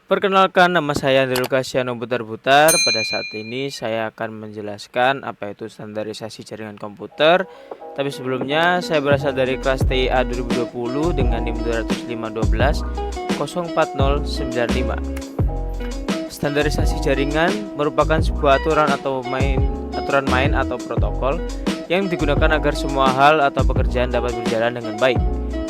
Perkenalkan, nama saya Andrew Kasiano Butar-Butar. Pada saat ini saya akan menjelaskan apa itu standarisasi jaringan komputer. Tapi sebelumnya saya berasal dari kelas TIA 2020 dengan NIM 20512 04095. Standarisasi jaringan merupakan sebuah aturan main atau protokol yang digunakan agar semua hal atau pekerjaan dapat berjalan dengan baik.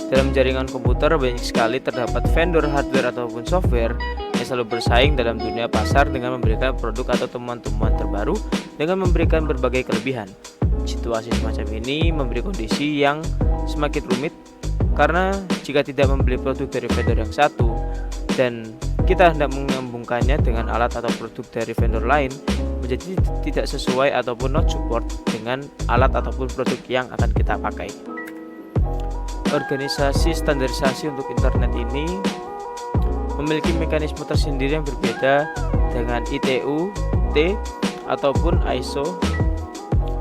Dalam jaringan komputer banyak sekali terdapat vendor hardware ataupun software yang selalu bersaing dalam dunia pasar dengan memberikan produk atau temuan-temuan terbaru dengan memberikan berbagai kelebihan. Situasi semacam ini memberi kondisi yang semakin rumit karena jika tidak membeli produk dari vendor yang satu dan kita hendak menyambungkannya dengan alat atau produk dari vendor lain, menjadi tidak sesuai ataupun not support dengan alat ataupun produk yang akan kita pakai. Organisasi standarisasi untuk internet ini memiliki mekanisme tersendiri yang berbeda dengan ITU-T ataupun ISO.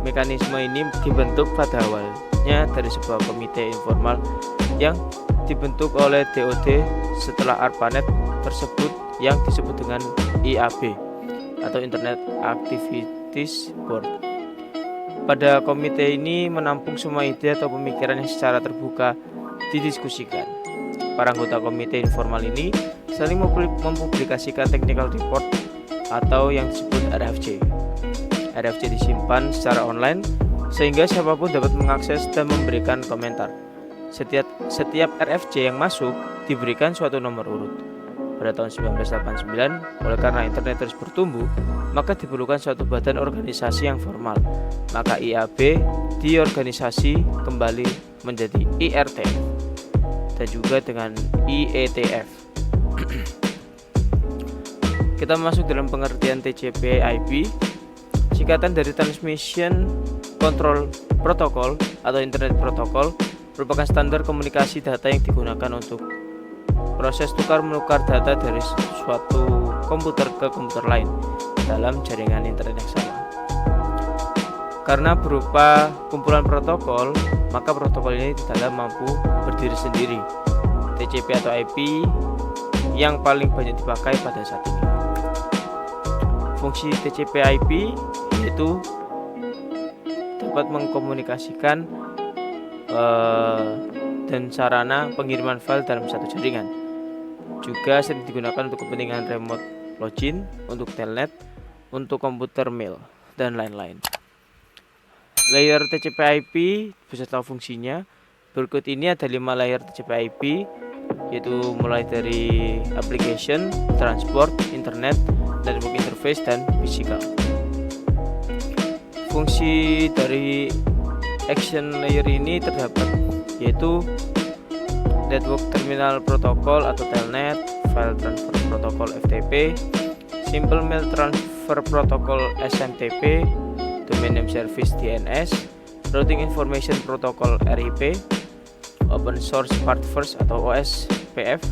Mekanisme ini dibentuk pada awalnya dari sebuah komite informal yang dibentuk oleh DoD setelah ARPANET tersebut yang disebut dengan IAB atau Internet Activities Board. Pada komite ini menampung semua ide atau pemikiran yang secara terbuka didiskusikan. Para anggota komite informal ini saling mempublikasikan technical report atau yang disebut RFC. RFC disimpan secara online sehingga siapapun dapat mengakses dan memberikan komentar. Setiap RFC yang masuk diberikan suatu nomor urut. Pada tahun 1989, oleh karena internet terus bertumbuh, maka diperlukan suatu badan organisasi yang formal. Maka IAB diorganisasi kembali menjadi IRTF dan juga dengan IETF. Kita masuk dalam pengertian TCP/IP, singkatan dari Transmission Control Protocol atau Internet Protocol, merupakan standar komunikasi data yang digunakan untuk proses tukar-menukar data dari suatu komputer ke komputer lain dalam jaringan internet yang sama. Karena berupa kumpulan protokol, maka protokol ini tidaklah mampu berdiri sendiri. TCP atau IP yang paling banyak dipakai pada saat ini. Fungsi TCP/IP yaitu dapat mengkomunikasikan dan sarana pengiriman file dalam satu jaringan. Juga sering digunakan untuk kepentingan remote login, untuk telnet, untuk komputer mail, dan lain-lain. Layer TCP/IP beserta fungsinya. Berikut ini ada 5 layer TCP/IP, yaitu mulai dari application, transport, internet, network interface, dan physical. Fungsi dari action layer ini terdapat yaitu Network Terminal Protocol atau Telnet, File Transfer Protocol FTP, Simple Mail Transfer Protocol SMTP, Domain Name Service DNS, Routing Information Protocol RIP, Open Source Part First atau OSPF,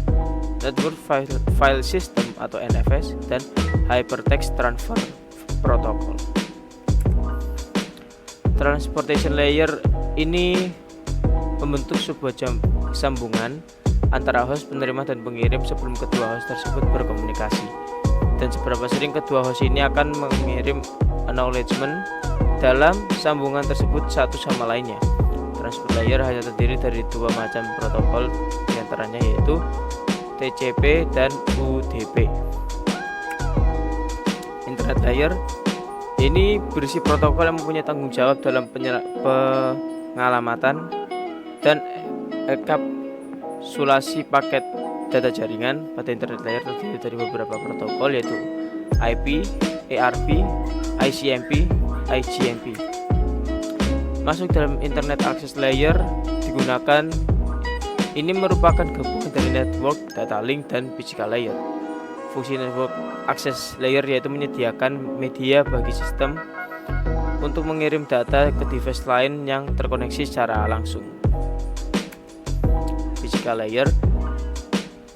Network File System atau NFS, dan Hypertext Transfer Protocol. Transportation Layer ini membentuk sebuah sambungan antara host, penerima, dan pengirim sebelum kedua host tersebut berkomunikasi. Dan seberapa sering kedua host ini akan mengirim acknowledgement dalam sambungan tersebut satu sama lainnya. Transport layer hanya terdiri dari 2 macam protokol, diantaranya yaitu TCP dan UDP. Internet layer ini berisi protokol yang mempunyai tanggung jawab dalam pengalamatan dan enkapsulasi paket data jaringan. Pada internet layer terdiri dari beberapa protokol yaitu IP, ARP, ICMP, IGMP. Masuk dalam internet access layer digunakan ini merupakan gabungan dari network, data link, dan physical layer. Fungsi network access layer yaitu menyediakan media bagi sistem untuk mengirim data ke device lain yang terkoneksi secara langsung. Physical layer,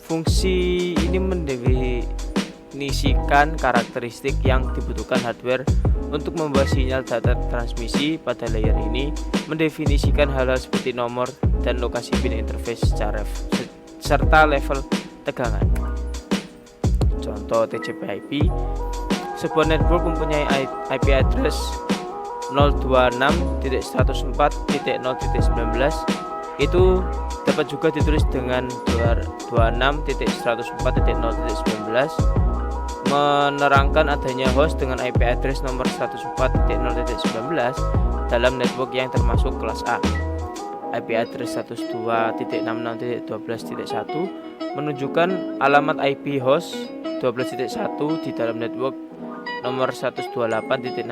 fungsi ini mendefinisikan karakteristik yang dibutuhkan hardware untuk membawa sinyal data transmisi. Pada layer ini mendefinisikan hal-hal seperti nomor dan lokasi pin interface serta level tegangan. contoh TCP/IP. Sebuah network mempunyai IP address 026.104.0.19. Itu dapat juga ditulis dengan 226.104.0.19, menerangkan adanya host dengan IP address nomor 104.0.19 dalam network yang termasuk kelas A. IP address 102.66.12.1 menunjukkan alamat IP host 12.1 di dalam network nomor 128.66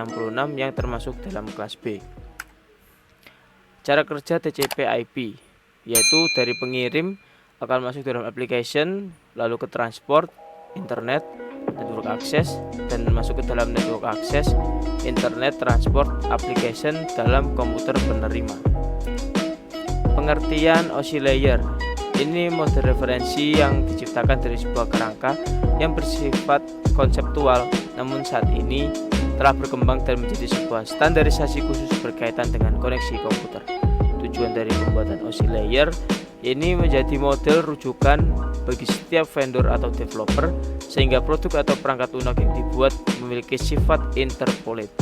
yang termasuk dalam kelas B. Cara kerja TCP/IP yaitu dari pengirim akan masuk dalam application, lalu ke transport, internet, network access, dan masuk ke dalam network access, internet, transport, application dalam komputer penerima. Pengertian OSI layer ini model referensi yang diciptakan dari sebuah kerangka yang bersifat konseptual, namun saat ini telah berkembang dan menjadi sebuah standarisasi khusus berkaitan dengan koneksi komputer. Tujuan dari pembuatan OSI layer ini menjadi model rujukan bagi setiap vendor atau developer, sehingga produk atau perangkat lunak yang dibuat memiliki sifat interpolate,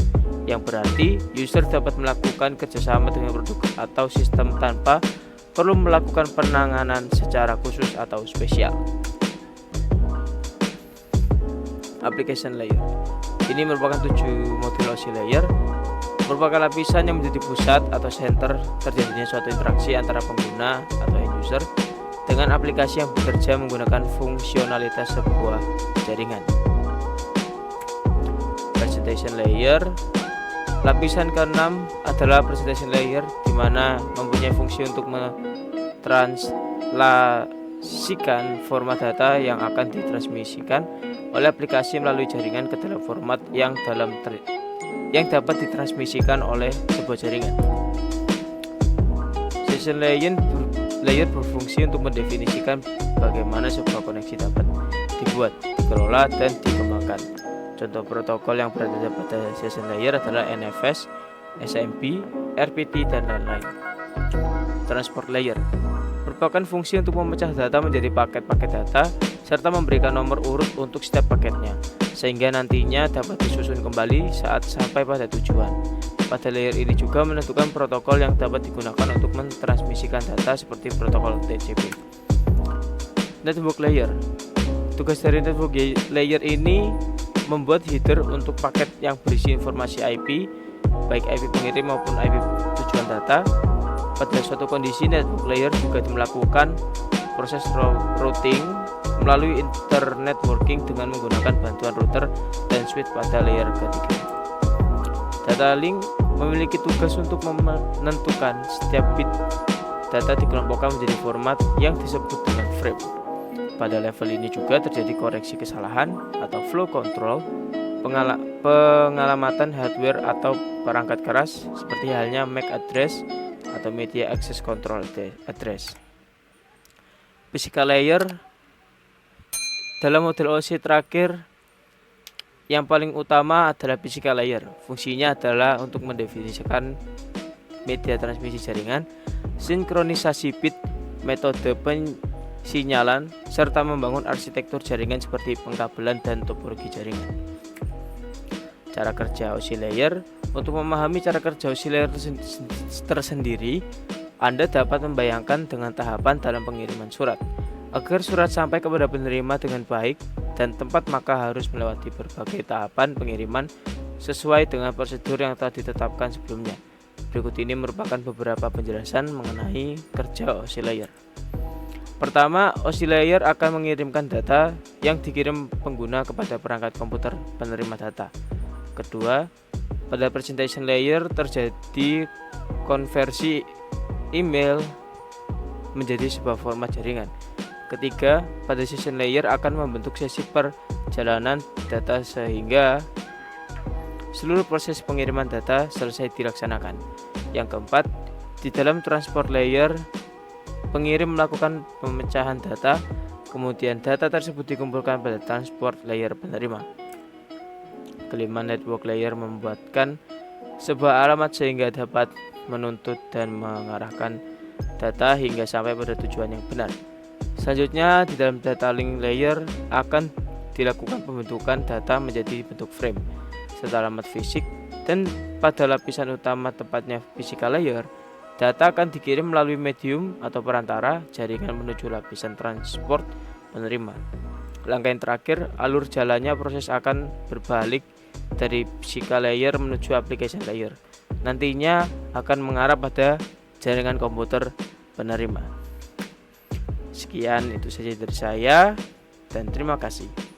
yang berarti user dapat melakukan kerjasama dengan produk atau sistem tanpa perlu melakukan penanganan secara khusus atau spesial. Application layer ini merupakan 7 model OSI layer, merupakan lapisan yang menjadi pusat atau center terjadinya suatu interaksi antara pengguna atau end user dengan aplikasi yang bekerja menggunakan fungsionalitas sebuah jaringan. Presentation layer, lapisan ke-6 adalah presentation layer, di mana mempunyai fungsi untuk mentranslasikan format data yang akan ditransmisikan oleh aplikasi melalui jaringan ke dalam format yang dapat ditransmisikan oleh sebuah jaringan. Session layer berfungsi untuk mendefinisikan bagaimana sebuah koneksi dapat dibuat, dikelola, dan dikembangkan. Contoh protokol yang berada pada session layer adalah NFS, SMP, RPT, dan lain-lain. Transport layer merupakan fungsi untuk memecah data menjadi paket-paket data serta memberikan nomor urut untuk setiap paketnya, sehingga nantinya dapat disusun kembali saat sampai pada tujuan. Pada layer ini juga menentukan protokol yang dapat digunakan untuk mentransmisikan data seperti protokol TCP. Network layer. Tugas dari network layer ini membuat header untuk paket yang berisi informasi IP, baik IP pengirim maupun IP tujuan data. Pada suatu kondisi, network layer juga melakukan proses routing melalui internet working dengan menggunakan bantuan router dan switch pada layer ketiga. Data link memiliki tugas untuk menentukan setiap bit data dikelompokkan menjadi format yang disebut dengan frame. Pada level ini juga terjadi koreksi kesalahan atau flow control, pengalamatan hardware atau perangkat keras seperti halnya MAC address atau Media Access Control Address. Physical layer dalam model OSI terakhir yang paling utama adalah physical layer. Fungsinya adalah untuk mendefinisikan media transmisi jaringan, sinkronisasi bit, metode pensinyalan, serta membangun arsitektur jaringan seperti pengkabelan dan topologi jaringan. Cara kerja OSI layer. Untuk memahami cara kerja OSI layer tersendiri, Anda dapat membayangkan dengan tahapan dalam pengiriman surat. Agar surat sampai kepada penerima dengan baik dan tepat, maka harus melewati berbagai tahapan pengiriman sesuai dengan prosedur yang telah ditetapkan sebelumnya. Berikut ini merupakan beberapa penjelasan mengenai kerja OSI layer. Pertama, OSI layer akan mengirimkan data yang dikirim pengguna kepada perangkat komputer penerima data. Kedua, pada presentation layer terjadi konversi email menjadi sebuah format jaringan. Ketiga, pada session layer akan membentuk sesi perjalanan data sehingga seluruh proses pengiriman data selesai dilaksanakan. Yang keempat, di dalam transport layer, pengirim melakukan pemecahan data, kemudian data tersebut dikumpulkan pada transport layer penerima. Kelima, network layer membuatkan sebuah alamat sehingga dapat menuntut dan mengarahkan data hingga sampai pada tujuan yang benar. Selanjutnya, di dalam data link layer akan dilakukan pembentukan data menjadi bentuk frame serta alamat fisik, dan pada lapisan utama tepatnya physical layer, data akan dikirim melalui medium atau perantara jaringan menuju lapisan transport penerima. Langkah yang terakhir, alur jalannya proses akan berbalik dari physical layer menuju application layer. Nantinya akan mengarah pada jaringan komputer penerima. Sekian itu saja dari saya dan terima kasih.